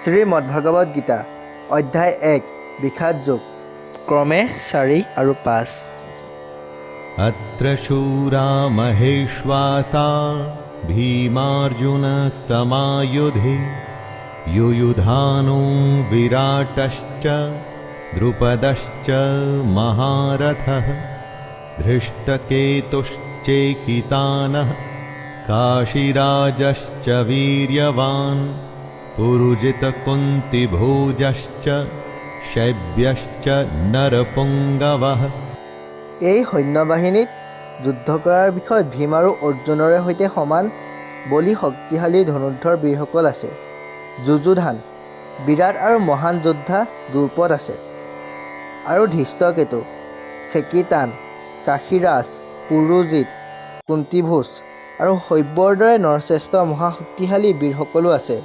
শ্ৰীমদ্ভাগৱত গীতা অধ্যায় 1 বিখাত যোগ ক্ৰমে 4 আৰু 5 अत्र शूरा महेश्वासा भीमार्जुनसमायुधे युयुधानो विराटश्च द्रुपदश्च महारथः धृष्टकेतुश्चेकितानः काशीराजश्च वीर्यवान् पुरुजितकुन्तिभोजश्च शैब्यश्च नरपुङ्गवः। এই সৈন্যবাহিনীত যুদ্ধ কৰাৰ বিষয়ত ভীম আৰু অৰ্জুনৰে সৈতে সমান বলি শক্তিশালী ধনুৰ্ধৰ বীৰসকল আছে। যুযুধান বিৰাট আৰু মহান যোদ্ধা দ্ৰুপদ আছে আৰু ধৃষ্টকেতু, চেকিতান, কাশীৰাজ, পুৰুজিত, কুন্তিভোজ আৰু শৈব্যৰ দৰে নৰশ্ৰেষ্ঠ মহাশক্তিশালী বীৰসকলো আছে।